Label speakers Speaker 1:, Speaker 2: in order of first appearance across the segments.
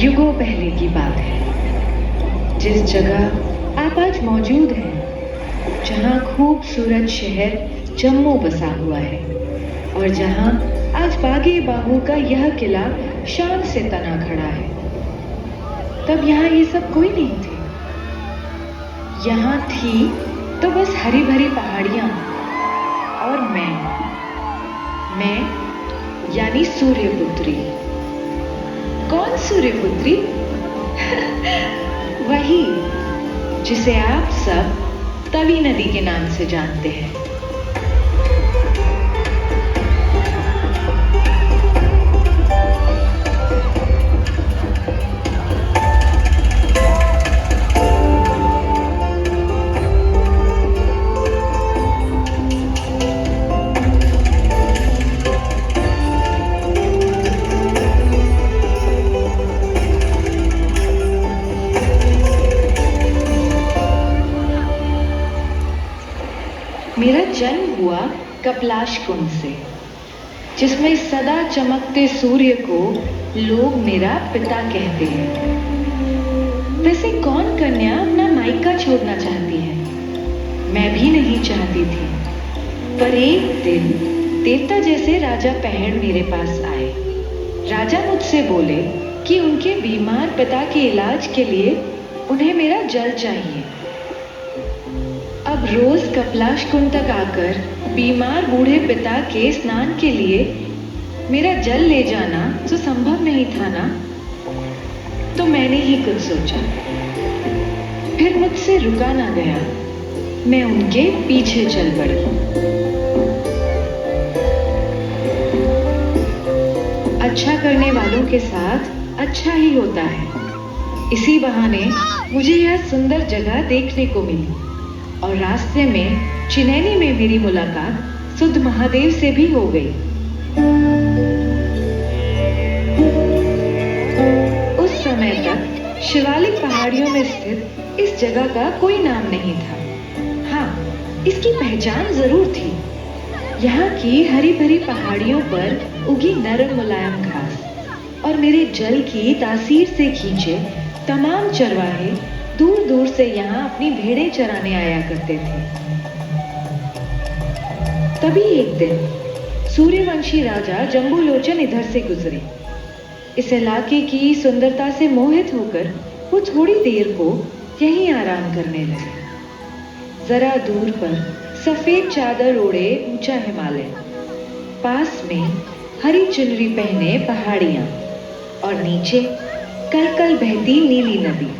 Speaker 1: युगों पहले की बात है, जिस जगह आप आज मौजूद हैं, जहां खूबसूरत शहर जम्मू बसा हुआ है और जहां आज बागे बाहू का यह किला शान से तना खड़ा है। तब यहाँ ये सब कोई नहीं थे। यहाँ थी तो बस हरी भरी पहाड़ियां और मैं यानी सूर्यपुत्री। कौन सूर्यपुत्री? वही जिसे आप सब तवी नदी के नाम से जानते हैं। मेरा जन्म हुआ कपलाश कुंड से, जिसमें सदा चमकते सूर्य को लोग मेरा पिता कहते हैं। वैसे कौन कन्या अपना मायका छोड़ना चाहती है? मैं भी नहीं चाहती थी, पर एक दिन देवता जैसे राजा पहड़ मेरे पास आए। राजा मुझसे बोले कि उनके बीमार पिता के इलाज के लिए उन्हें मेरा जल चाहिए। अब रोज कपलाश कुंड तक आकर बीमार बूढ़े पिता के स्नान के लिए मेरा जल ले जाना तो संभव नहीं था ना। तो मैंने ही कुछ सोचा, फिर मुझसे रुका ना गया। मैं उनके पीछे चल पड़ी। अच्छा करने वालों के साथ अच्छा ही होता है। इसी बहाने मुझे यह सुंदर जगह देखने को मिली और रास्ते में चिनैनी में मेरी मुलाकात सुध महादेव से भी हो गई। उस समय तक शिवालिक पहाड़ियों में स्थित इस जगह का कोई नाम नहीं था। हाँ, इसकी पहचान जरूर थी। यहाँ की हरी भरी पहाड़ियों पर उगी नरम मुलायम घास और मेरे जल की तासीर से खींचे तमाम चरवाहे दूर दूर से यहाँ अपनी भेड़ें चराने आया करते थे। तभी एक दिन सूर्यवंशी राजा जम्बूलोचन इधर से गुजरे। इस इलाके की सुंदरता से मोहित होकर वो थोड़ी देर को यहीं आराम करने लगे। जरा दूर पर सफेद चादर ओढ़े ऊंचा हिमालय, पास में हरी चुनरी पहने पहाड़ियां और नीचे कल कल बहती नीली नदी।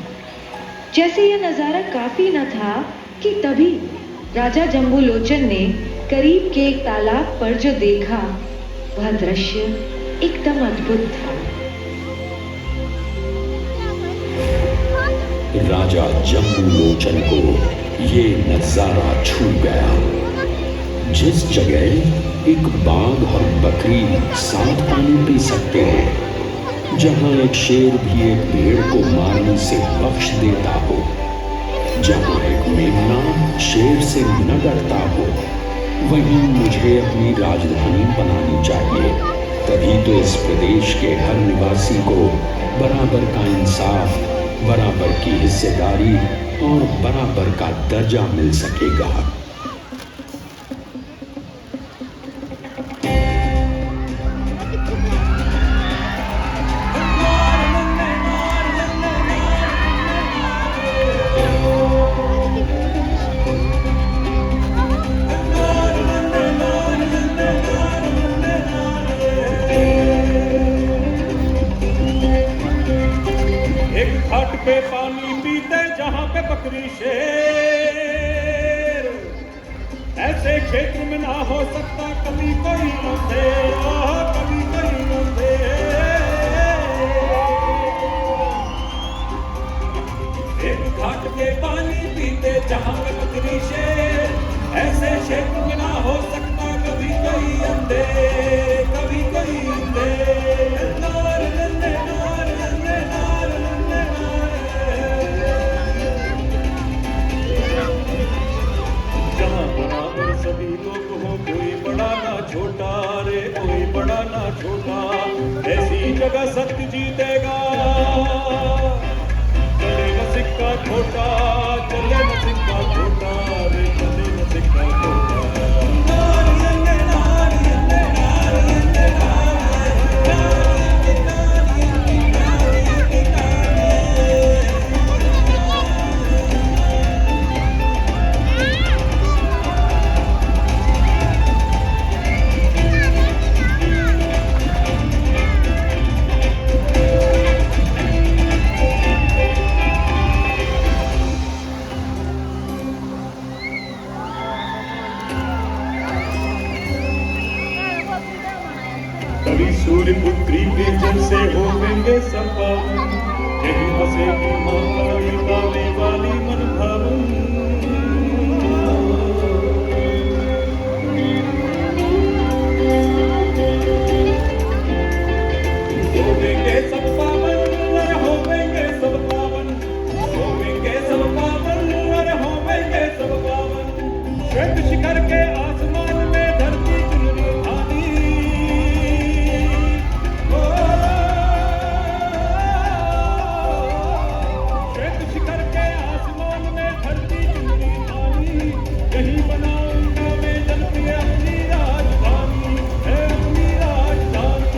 Speaker 1: जैसे यह नजारा काफी न था कि तभी राजा जम्बूलोचन ने करीब के एक तालाब पर जो देखा, वह दृश्य एकदम अद्भुत था।
Speaker 2: राजा जम्बूलोचन को ये नजारा छू गया। जिस जगह एक बाघ और बकरी साथ पानी पी सकते हैं, जहां एक शेर भी एक भेड़ को मारने से बख्श देता हो, जहां एक मेमना शेर से न डरता हो, वहीं मुझे अपनी राजधानी बनानी चाहिए। तभी तो इस प्रदेश के हर निवासी को बराबर का इंसाफ, बराबर की हिस्सेदारी और बराबर का दर्जा मिल सकेगा।
Speaker 3: पे पानी पीते जहां पे बकरी शेर, ऐसे क्षेत्र में ना हो सकता कभी कोई अंधेर, कभी कोई अंधेर। एक घाट पे पानी पीते जहां पे बकरी शेर, ऐसे क्षेत्र में ना हो सकता कभी कोई अंधेर, कभी कोई अंधेर। सभी लोग हो, कोई बड़ा ना छोटा रे, कोई बड़ा ना सब पावन, यही बसेगी माँ काली काले वाली मन भावन। होवेंगे सब पावन, अरे होवेंगे सब पावन, होवेंगे सब पावन, अरे होवेंगे सब पावन। श्वेत शिखर के आसमान में धरती चुनरी धानी, श्वेत शिखर के आसमान में धरती चुनरी धानी, यही बनाऊंगा मैं जल की अपनी राजधानी, है अपनी राजधानी।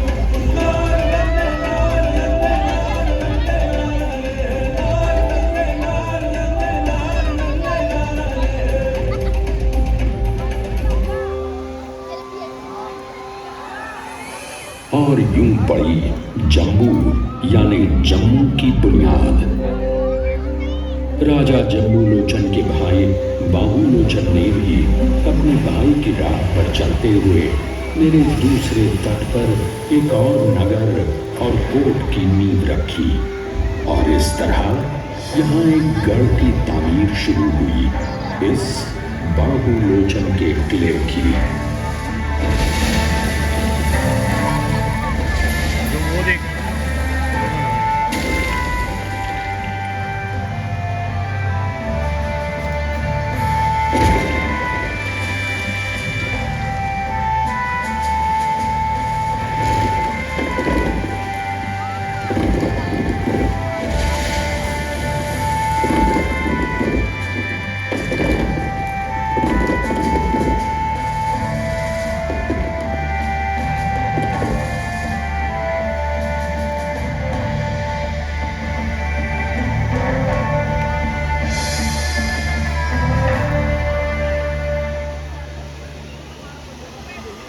Speaker 2: और यूं पड़ी जम्मू यानी जम्मू की बुनियाद। राजा जम्मू लोचन के भाई बाहू लोचन ने भी अपने भाई की राह पर चलते हुए मेरे दूसरे तट पर एक और नगर और कोट की नींव रखी, और इस तरह यहाँ एक गढ़ की तामीर शुरू हुई, इस बाहू लोचन के किले की।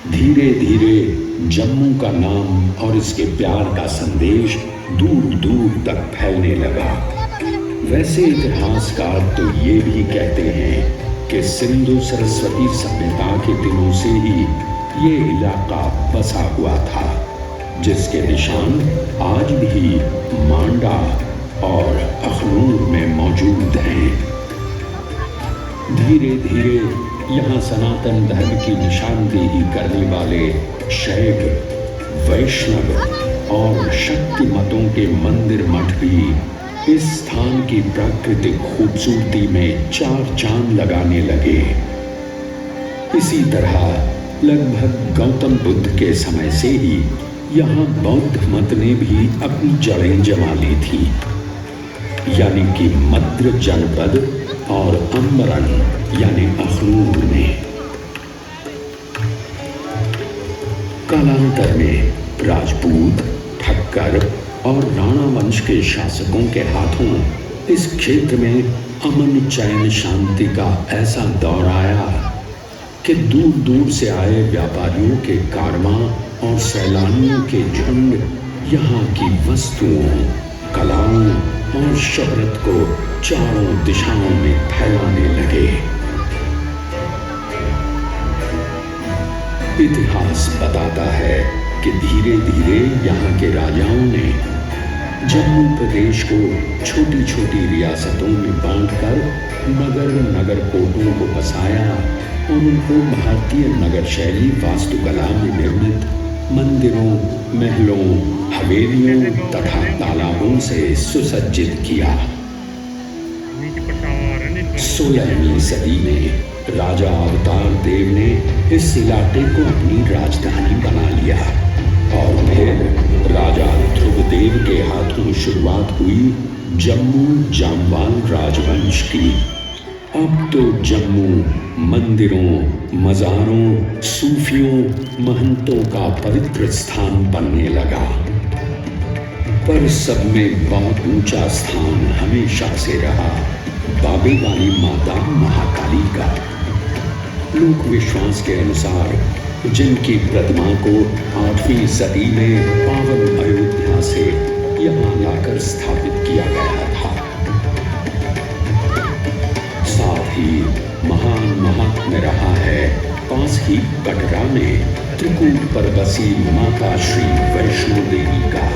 Speaker 2: धीरे धीरे जम्मू का नाम और इसके प्यार का संदेश दूर दूर तक फैलने लगा। वैसे इतिहासकार तो ये भी कहते हैं कि सिंधु सरस्वती सभ्यता के दिनों से ही ये इलाका बसा हुआ था, जिसके निशान आज भी मांडा और अखनूर में मौजूद हैं। धीरे धीरे यहाँ सनातन धर्म की निशानदेही करने वाले शैव, वैष्णव और शक्ति मतों के मंदिर मठ भी इस स्थान की प्राकृतिक खूबसूरती में चार चांद लगाने लगे। इसी तरह लगभग गौतम बुद्ध के समय से ही यहाँ बौद्ध मत ने भी अपनी जड़ें जमा ली थी, यानी कि मद्र जनपद और अम्बरन यानी अखनूर में। कालांतर में राजपूत, ठक्कर और राणा वंश के शासकों के हाथों इस क्षेत्र में अमन चैन शांति का ऐसा दौर आया कि दूर दूर से आए व्यापारियों के कारवां और सैलानियों के झुंड यहाँ की वस्तुओं, कलाओं और शोहरत को चारों दिशाओं में फैलाने लगे। इतिहास बताता है कि धीरे धीरे यहाँ के राजाओं ने जम्मू प्रदेश को छोटी छोटी रियासतों में बांटकर नगर नगर कोटों को बसाया और उनको भारतीय नगर शैली वास्तुकला में निर्मित मंदिरों, महलों, हवेलियों तथा तालाबों से सुसज्जित किया। 16वीं सदी में राजा अवतार देव ने इस इलाके को अपनी राजधानी बना लिया और फिर राजा ध्रुवदेव के हाथों शुरुआत हुई जम्मू जामवाल राजवंश की। अब तो जम्मू मंदिरों, मज़ारों, सूफियों, महंतों का पवित्र स्थान बनने लगा। पर सब में बहुत ऊंचा स्थान हमेशा से रहा बाबे वाली माता महाकाली का। लोक विश्वास के अनुसार जिनकी प्रतिमा को 8वीं सदी में पावन अयोध्या से यहाँ लाकर स्थापित किया गया था। साथ ही महान महात्म्य रहा है पास ही कटरा में त्रिकूट पर बसी माता श्री वैष्णो देवी का।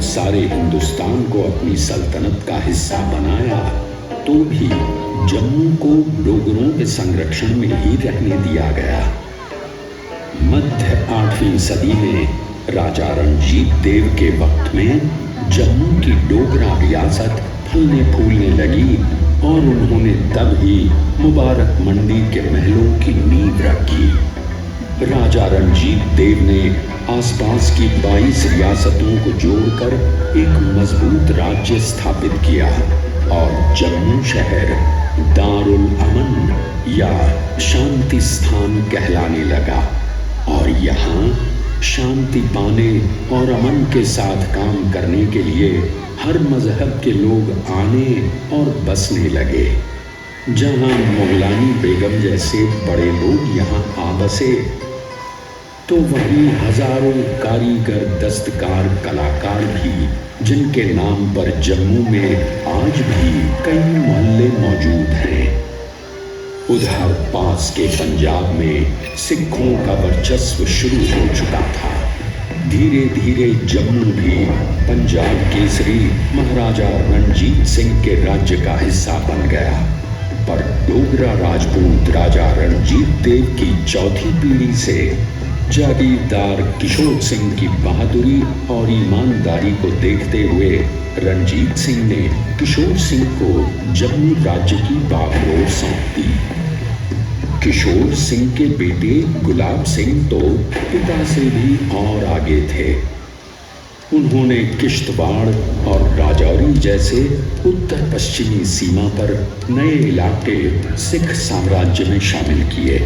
Speaker 2: सारे हिंदुस्तान को अपनी सल्तनत का हिस्सा बनाया, तो भी जम्मू को डोगरों के संरक्षण में ही रहने दिया गया। मध्य 8वीं सदी में राजा रणजीत देव के वक्त में जम्मू की डोगरा रियासत फलने फूलने लगी और उन्होंने तब ही मुबारक मंडी के महलों की नींव रखी। राजा रणजीत देव ने आसपास की 22 रियासतों को जोड़कर एक मजबूत राज्य स्थापित किया और जम्मू शहर दारुल अमन या शांति स्थान कहलाने लगा। और यहाँ शांति पाने और अमन के साथ काम करने के लिए हर मजहब के लोग आने और बसने लगे। जहाँ मुगलानी बेगम जैसे बड़े लोग यहाँ आ बसे, तो वहीं हजारों कारीगर, दस्तकार, कलाकार भी, जिनके नाम पर जम्मू में आज भी कई मोहल्ले मौजूद हैं। उधर पास के पंजाब में सिखों का वर्चस्व शुरू हो चुका था। धीरे धीरे जम्मू भी पंजाब केसरी महाराजा रणजीत सिंह के राज्य का हिस्सा बन गया। पर डोगरा राजपूत राजा रणजीत देव की चौथी पीढ़ी से जागीरदार किशोर सिंह की बहादुरी और ईमानदारी को देखते हुए रणजीत सिंह ने किशोर सिंह को जम्मू राज्य की बागडोर सौंप दी। किशोर सिंह के बेटे गुलाब सिंह तो पिता से भी और आगे थे। उन्होंने किश्तवाड़ और राजौरी जैसे उत्तर पश्चिमी सीमा पर नए इलाके सिख साम्राज्य में शामिल किए।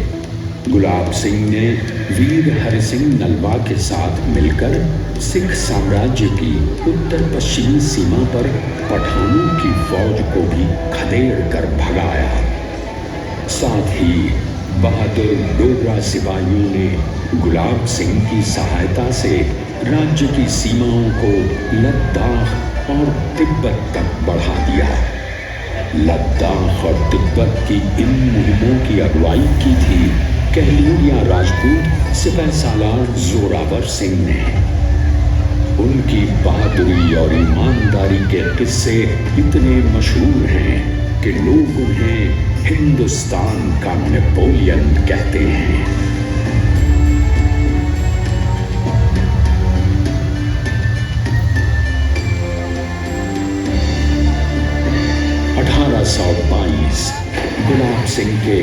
Speaker 2: गुलाब सिंह ने वीर हरि सिंह नलवा के साथ मिलकर सिख साम्राज्य की उत्तर पश्चिमी सीमा पर पठानों की फौज को भी खदेड़ कर भगाया। साथ ही बहादुर डोगरा सिपाहियों ने गुलाब सिंह की सहायता से राज्य की सीमाओं को लद्दाख और तिब्बत तक बढ़ा दिया। लद्दाख और तिब्बत की इन मुहिमों की अगुवाई की थी कहलूरिया राजपूत सिपह सालार जोरावर सिंह ने। उनकी बहादुरी और ईमानदारी के किस्से इतने मशहूर हैं कि लोग उन्हें हिंदुस्तान का नेपोलियन कहते हैं। गुलाब सिंह के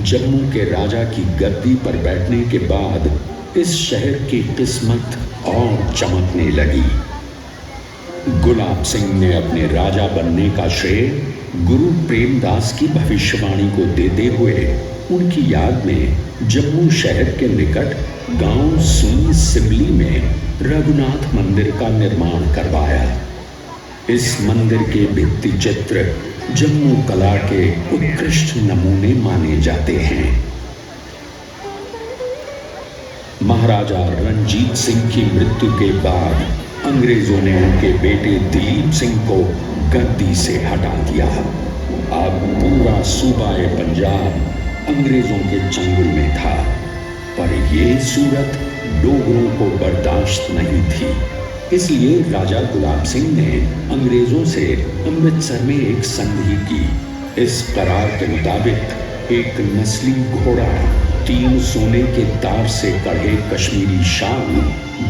Speaker 2: जम्मू के राजा की गद्दी पर बैठने के बाद इस शहर की किस्मत और चमकने लगी। गुलाब सिंह ने अपने राजा बनने का श्रेय गुरु प्रेमदास की भविष्यवाणी को देते हुए उनकी याद में जम्मू शहर के निकट गांव सुई सिमली में रघुनाथ मंदिर का निर्माण करवाया। इस मंदिर के भित्ति चित्र जम्मू कला के उत्कृष्ट नमूने माने जाते हैं। महाराजा रणजीत सिंह की मृत्यु के बाद अंग्रेजों ने उनके बेटे दिलीप सिंह को गद्दी से हटा दिया। अब पूरा सूबाए पंजाब अंग्रेजों के चंगुल में था, पर यह सूरत डोगरों को बर्दाश्त नहीं थी। इसलिए राजा गुलाब सिंह ने अंग्रेजों से अमृतसर में एक संधि की। इस करार के मुताबिक एक नस्ली घोड़ा, 3 सोने के तार से कढ़े कश्मीरी शाल,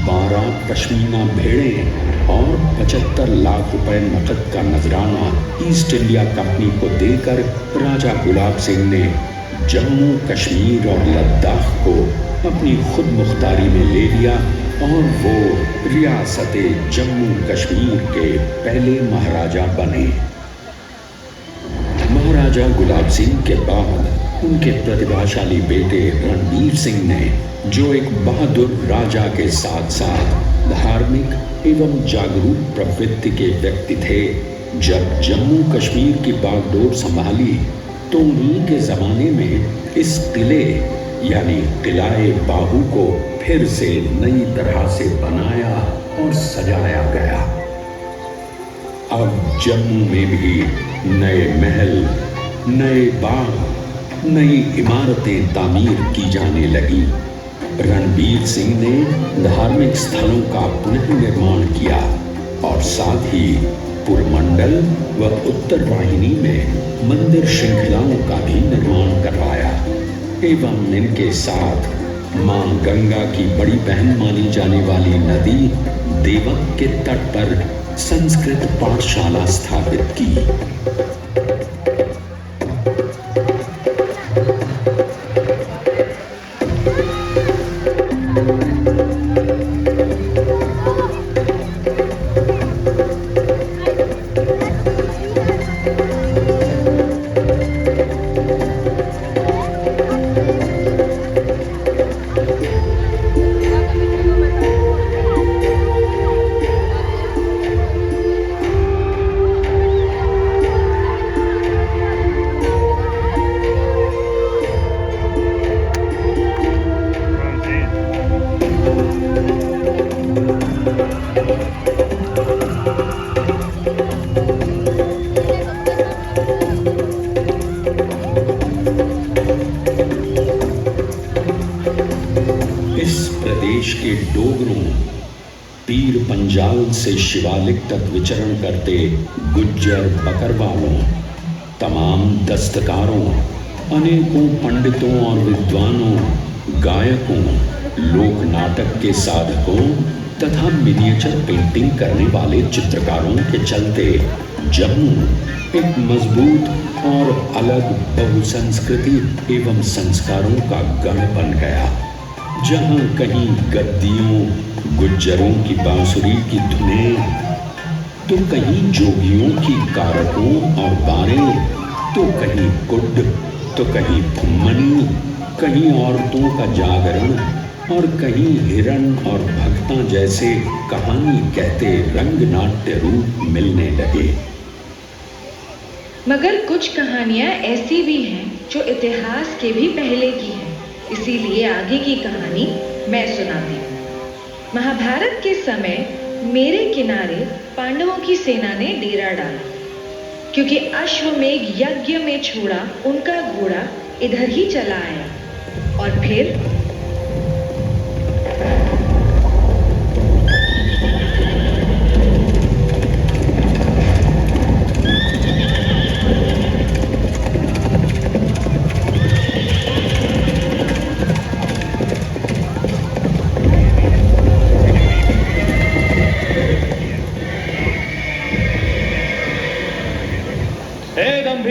Speaker 2: 12 पश्मीना भेड़ें और 75 लाख रुपए नकद का नजराना ईस्ट इंडिया कंपनी को देकर राजा गुलाब सिंह ने जम्मू कश्मीर और लद्दाख को अपनी खुद मुख्तारी में ले लिया और वो रियासत जम्मू कश्मीर के पहले महाराजा बने। महाराजा गुलाब सिंह के बाद उनके प्रतिभाशाली बेटे रणबीर सिंह ने, जो एक बहादुर राजा के साथ साथ धार्मिक एवं जागरूक प्रवृत्ति के व्यक्ति थे, जब जम्मू कश्मीर की बागडोर संभाली तो उन्हीं के जमाने में इस किले यानी किलाए बाहू को फिर से नई तरह से बनाया और सजाया गया। अब जम्मू में भी नए महल, नए बाग, नई इमारतें तामीर की जाने लगी। रणबीर सिंह ने धार्मिक स्थलों का पुनर्निर्माण किया और साथ ही पुरमंडल व उत्तर वाहिनी में मंदिर श्रृंखलाओं का भी निर्माण करवाया एवं इनके साथ मां गंगा की बड़ी बहन मानी जाने वाली नदी देवक के तट पर संस्कृत पाठशाला स्थापित की। के डोगरों पीर पंजाल से शिवालिक तक विचरण करते गुज्जर बकरवालों, तमाम दस्तकारों, अनेकों पंडितों और विद्वानों, गायकों, लोक नाटक के साधकों तथा मिनिएचर पेंटिंग करने वाले चित्रकारों के चलते जम्मू एक मजबूत और अलग बहुसंस्कृति एवं संस्कारों का गढ़ बन गया, जहां कहीं गद्दियों गुज्जरों की बांसुरी की धुनें, तो कहीं जोगियों की कारकों और बारें, तो कहीं कुड्ड, तो कहीं फुम्मनी, कहीं औरतों का जागरण और कहीं हिरण और भक्ता जैसे कहानी कहते रंग नाट्य रूप मिलने लगे।
Speaker 1: मगर कुछ कहानियां ऐसी भी हैं जो इतिहास के भी पहले की हैं, इसीलिए आगे की कहानी मैं सुनाती हूँ। महाभारत के समय मेरे किनारे पांडवों की सेना ने डेरा डाला, क्योंकि अश्वमेघ यज्ञ में छोड़ा उनका घोड़ा इधर ही चला आया और फिर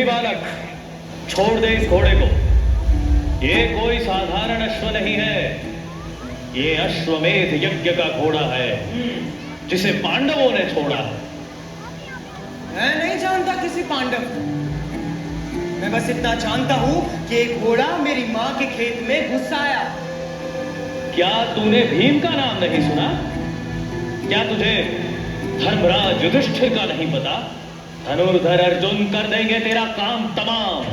Speaker 4: बालक, छोड़ दे इस घोड़े को। ये कोई साधारण अश्व नहीं है, ये अश्वमेध यज्ञ का घोड़ा है जिसे पांडवों ने छोड़ा है।
Speaker 5: मैं नहीं जानता किसी पांडव को, मैं बस इतना जानता हूं कि एक घोड़ा मेरी मां के खेत में घुस आया।
Speaker 4: क्या तूने भीम का नाम नहीं सुना? क्या तुझे धर्मराज युधिष्ठिर का नहीं पता? धनुर्धर अर्जुन कर देंगे तेरा काम तमाम।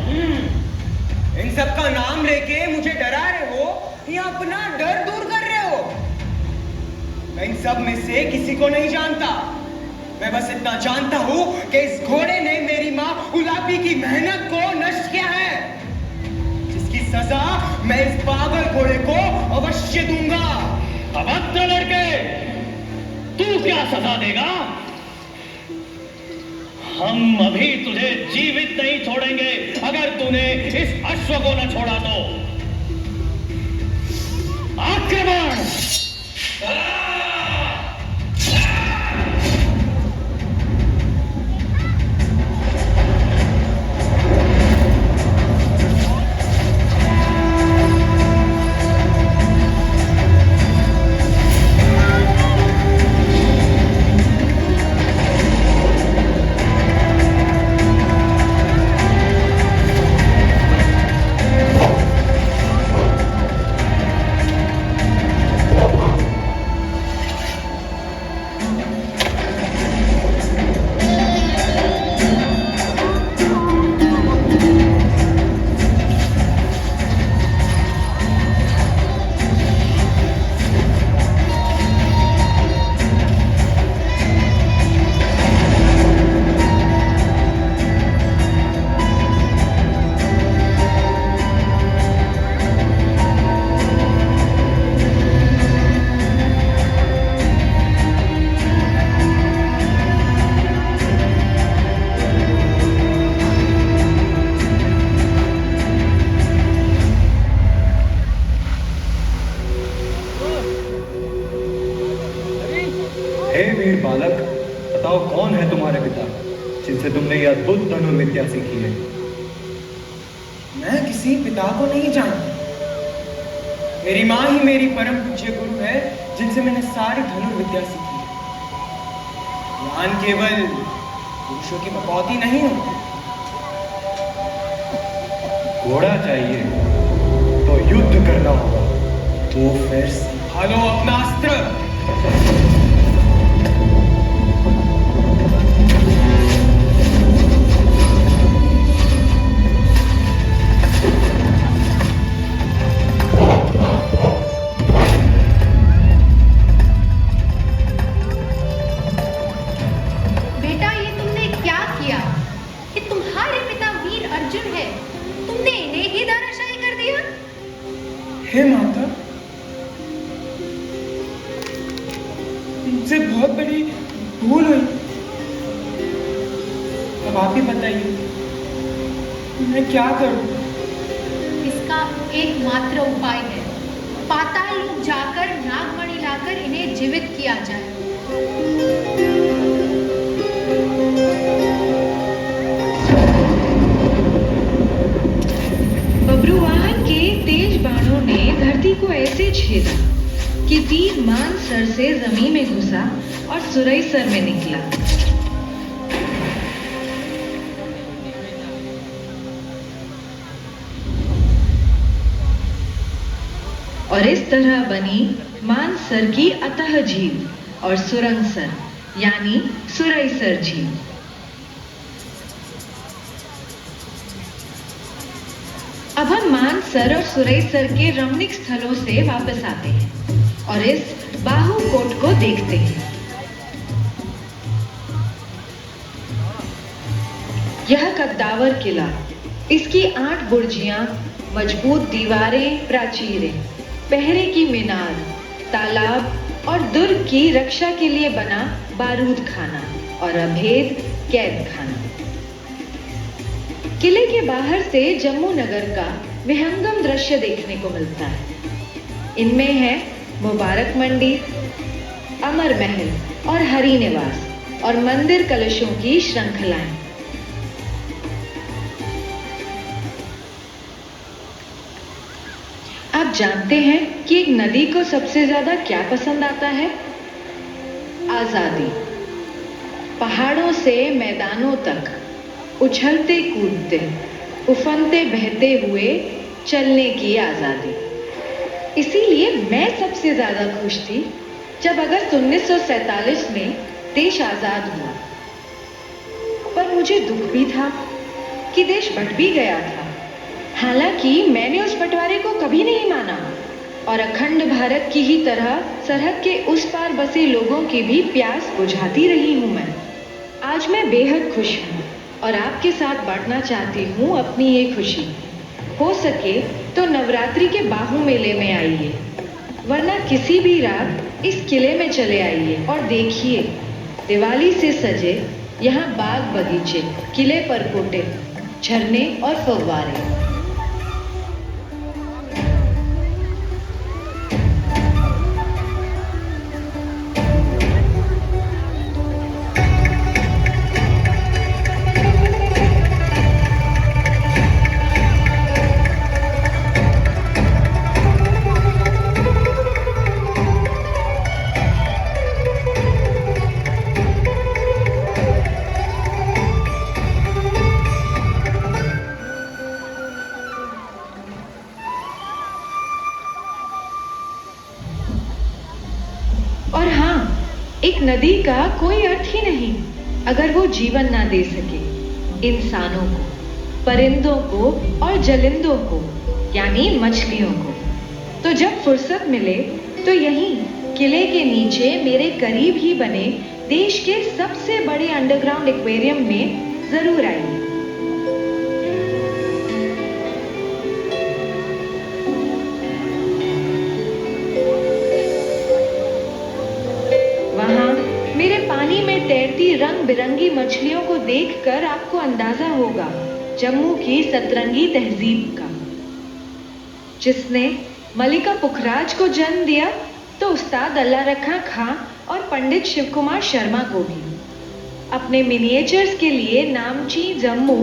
Speaker 5: इन सब का नाम लेके मुझे डरा रहे हो या अपना डर दूर कर रहे हो? मैं इन सब में से किसी को नहीं जानता, मैं बस इतना जानता हूं कि इस घोड़े ने मेरी मां उलापी की मेहनत को नष्ट किया है, जिसकी सजा मैं इस पागल घोड़े को अवश्य दूंगा।
Speaker 4: अभद्र लड़के, तू क्या सजा देगा? हम अभी तुझे जीवित नहीं छोड़ेंगे अगर तूने इस अश्व को न छोड़ा तो। आक्रमण!
Speaker 5: जिनसे तुमने यह अद्भुत धनुर्विद्या सीखी है। मैं किसी पिता को नहीं जानता। मेरी माँ ही मेरी परम पूज्य गुरु है, जिनसे मैंने सारी धनुर्विद्या सीखी है। ज्ञान केवल पुरुषों की बकौती नहीं होती। घोड़ा चाहिए तो युद्ध करना होगा, तो फिर संभालो अपना अस्त्र। हे माता, मुझसे बहुत बड़ी भूल हुई। अब आप ही बताइए, मैं क्या करूं?
Speaker 6: इसका एकमात्र उपाय है, पाताल लोक जाकर नागमणि लाकर इन्हें जीवित किया जाए।
Speaker 1: बब्रुवाहन के तेज बाणों ने धरती को ऐसे छेदा कि तीर मानसर से जमीन में घुसा और सुरईसर में निकला। और इस तरह बनी मानसर की अतः झील और सुरंगसर यानी सुरईसर झील। अब हम मानसर और सुरईसर के रमणीक स्थलों से वापस आते हैं और इस बाहुकोट को देखते हैं। यह कद्दावर किला, इसकी 8 बुर्जियां, मजबूत दीवारें, प्राचीरें, पहरे की मीनार, तालाब और दुर्ग की रक्षा के लिए बना बारूद खाना और अभेद कैद खाना। किले के बाहर से जम्मू नगर का विहंगम दृश्य देखने को मिलता है। इनमें है मुबारक मंडी, अमर महल और हरि निवास और मंदिर कलशों की श्रृंखलाएं। आप जानते हैं कि एक नदी को सबसे ज्यादा क्या पसंद आता है? आजादी। पहाड़ों से मैदानों तक उछलते कूदते, उफनते बहते हुए चलने की आजादी। इसीलिए मैं सबसे ज्यादा खुश थी जब अगस्त 1947 में देश आजाद हुआ। पर मुझे दुख भी था कि देश बंट भी गया था। हालांकि मैंने उस बंटवारे को कभी नहीं माना और अखंड भारत की ही तरह सरहद के उस पार बसे लोगों की भी प्यास बुझाती रही हूं मैं। आज मैं बेहद खुश हूं और आपके साथ बांटना चाहती हूँ अपनी ये खुशी। हो सके तो नवरात्रि के बाहु मेले में आइए, वरना किसी भी रात इस किले में चले आइए और देखिए दिवाली से सजे यहाँ बाग बगीचे, किले पर कोटे, झरने और फव्वारे। और हाँ, एक नदी का कोई अर्थ ही नहीं अगर वो जीवन ना दे सके इंसानों को, परिंदों को और जलिंदों को यानी मछलियों को। तो जब फुर्सत मिले तो यहीं किले के नीचे मेरे करीब ही बने देश के सबसे बड़े अंडरग्राउंड एक्वेरियम में जरूर आइए। वहां मेरे पानी में तैरती रंग बिरंगी मछलियों को देखकर आपको अंदाजा होगा जम्मू की सतरंगी तहजीब का। जिसने मलिका पुखराज को जन्म दिया तो उस्ताद अल्लाह रखा खां और पंडित शिव कुमार शर्मा को भी। अपने मिनिएचर्स के लिए नामची जम्मू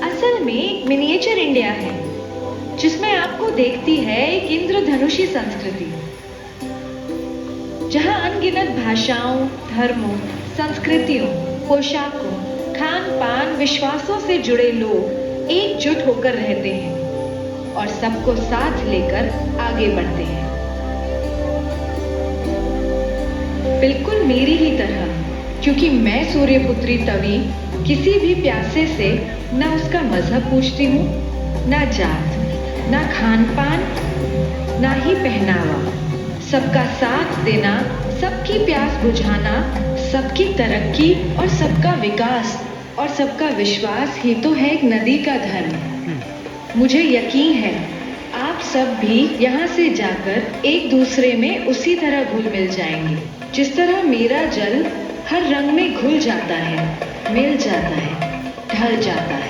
Speaker 1: असल में एक मिनिएचर इंडिया है, जिसमें आपको देखती है एक इंद्रधनुषी संस्कृति, जहां अनगिनत भाषाओं, धर्मों, संस्कृतियों, पोशाकों, खान पान, विश्वासों से जुड़े लोग एकजुट होकर रहते हैं और सबको साथ लेकर आगे बढ़ते हैं। बिल्कुल मेरी ही तरह, क्योंकि मैं सूर्यपुत्री तवी किसी भी प्यासे से ना उसका मजहब पूछती हूँ, ना जात, ना खान पान, ना ही पहनावा। सबका साथ देना, सबकी प्यास बुझाना, सबकी तरक्की और सबका विकास और सबका विश्वास ही तो है एक नदी का धर्म। मुझे यकीन है आप सब भी यहाँ से जाकर एक दूसरे में उसी तरह घुल मिल जाएंगे, जिस तरह मेरा जल हर रंग में घुल जाता है, मिल जाता है, ढल जाता है।